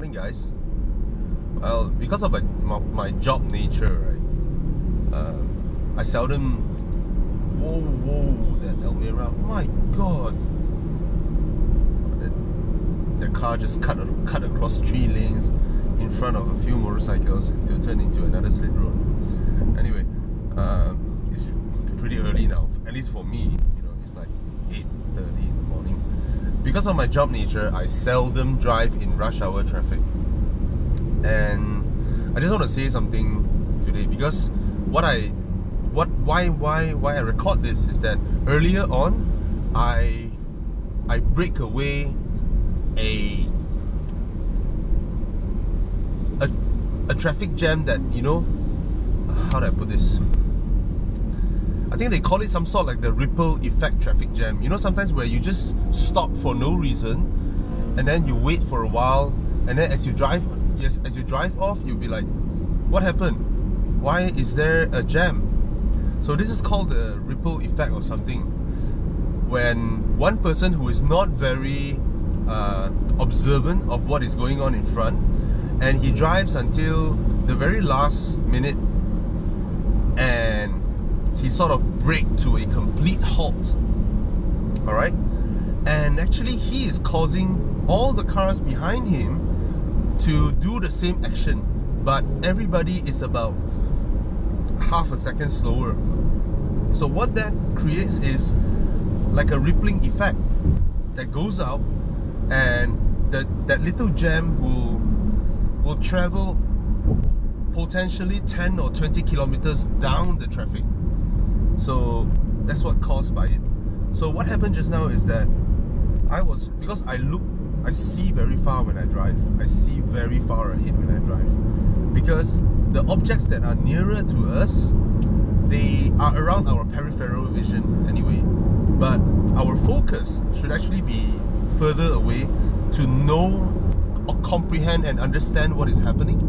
Morning, guys. Well, because of my job nature, right, I seldom... Whoa, that Almira, my God! The car just cut across 3 lanes in front of a few motorcycles to turn into another slit road. Anyway, it's pretty early now, at least for me. You know, it's like 8:30 in the morning. Because of my job nature, I seldom drive in rush hour traffic. And I just want to say something today, because why I record this is that earlier on I break away a traffic jam that, you know, how do I put this? I think they call it some sort like the ripple effect traffic jam. You know, sometimes where you just stop for no reason and then you wait for a while, and then as you drive off, you'll be like, what happened? Why is there a jam? So this is called the ripple effect or something. When one person who is not very observant of what is going on in front, and he drives until the very last minute, and he sort of brakes to a complete halt. Alright? And actually he is causing all the cars behind him to do the same action, but everybody is about half a second slower. So what that creates is like a rippling effect that goes out, and that little jam will travel potentially 10 or 20 kilometers down the traffic. So that's what caused by it. So what happened just now is that because I see very far when I drive. I see very far ahead when I drive. Because the objects that are nearer to us, they are around our peripheral vision anyway. But our focus should actually be further away to know or comprehend and understand what is happening.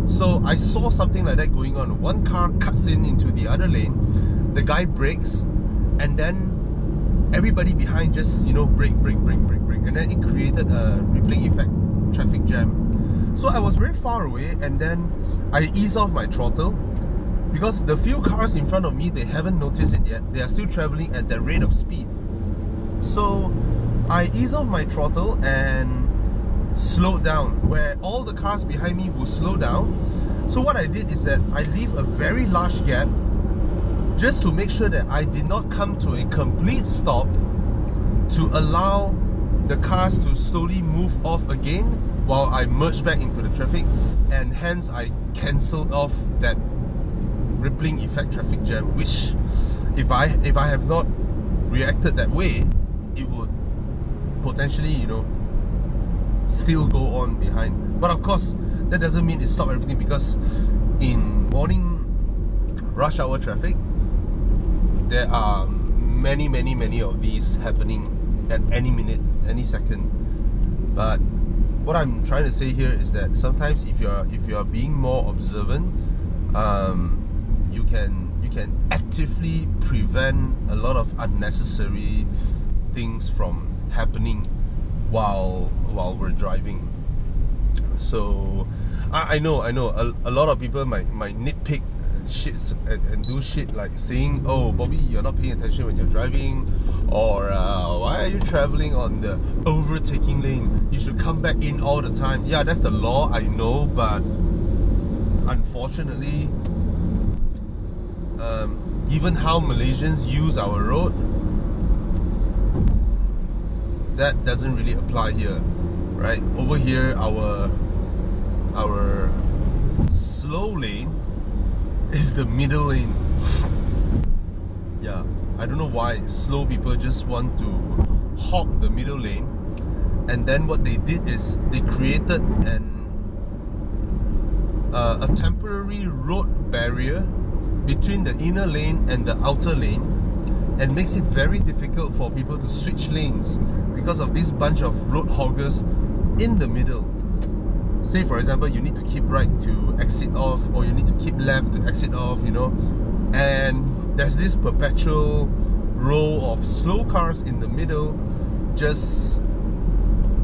So I saw something like that going on. One car cuts into the other lane, the guy brakes, and then everybody behind just, you know, brake, and then it created a rippling effect traffic jam. So I was very far away, and then I ease off my throttle, because the few cars in front of me, they haven't noticed it yet. They are still traveling at that rate of speed. So I ease off my throttle and slow down, where all the cars behind me will slow down. So what I did is that I leave a very large gap just to make sure that I did not come to a complete stop, to allow the cars to slowly move off again while I merge back into the traffic, and hence I cancelled off that rippling effect traffic jam, which if I have not reacted that way, it would potentially, you know, still go on behind. But of course, that doesn't mean it stopped everything, because in morning rush hour traffic, there are many of these happening at any minute, any second. But what I'm trying to say here is that sometimes if you are being more observant, you can actively prevent a lot of unnecessary things from happening while we're driving. So I know a lot of people might nitpick shit and do shit like saying, oh Bobby, you're not paying attention when you're driving, or why are you traveling on the overtaking lane? You should come back in all the time. Yeah, that's the law, I know, but unfortunately, given how Malaysians use our road, that doesn't really apply here, right? Over here, our slow lane is the middle lane. Yeah, I don't know why slow people just want to hog the middle lane, and then what they did is they created a temporary road barrier between the inner lane and the outer lane, and makes it very difficult for people to switch lanes because of this bunch of road hoggers in the middle. Say for example, you need to keep right to exit off, or you need to keep left to exit off, you know, and there's this perpetual row of slow cars in the middle, just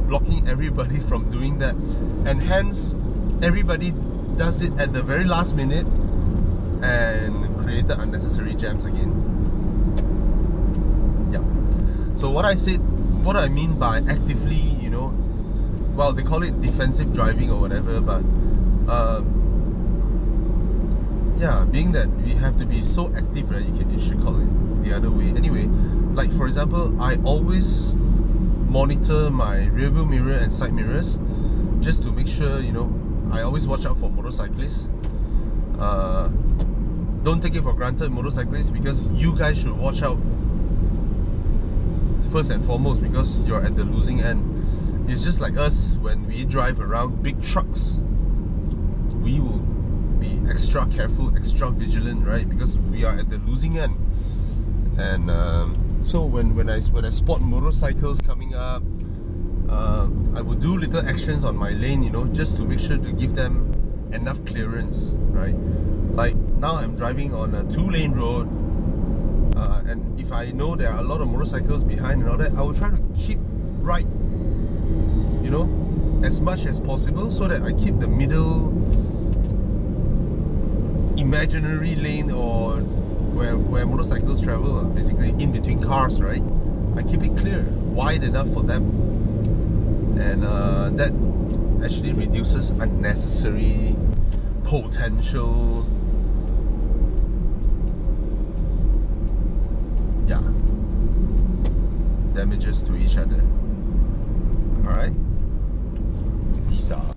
blocking everybody from doing that, and hence everybody does it at the very last minute and created unnecessary jams again. Yeah. So what I mean by actively, you know, well, they call it defensive driving or whatever, but yeah, being that we have to be so active, right? You should call it the other way. Anyway, like for example, I always monitor my rear view mirror and side mirrors just to make sure, you know, I always watch out for motorcyclists. Don't take it for granted, motorcyclists, because you guys should watch out first and foremost, because you're at the losing end. It's just like us when we drive around big trucks. We will be extra careful, extra vigilant, right? Because we are at the losing end. And so when I spot motorcycles coming up, I will do little actions on my lane, you know, just to make sure to give them enough clearance, right? Like now I'm driving on a 2-lane road, and if I know there are a lot of motorcycles behind and all that, I will try to keep right, you know, as much as possible, so that I keep the middle imaginary lane, or where motorcycles travel, basically in between cars, right? I keep it clear, wide enough for them, and that actually reduces unnecessary potential, yeah, damages to each other. Alright? Peace out.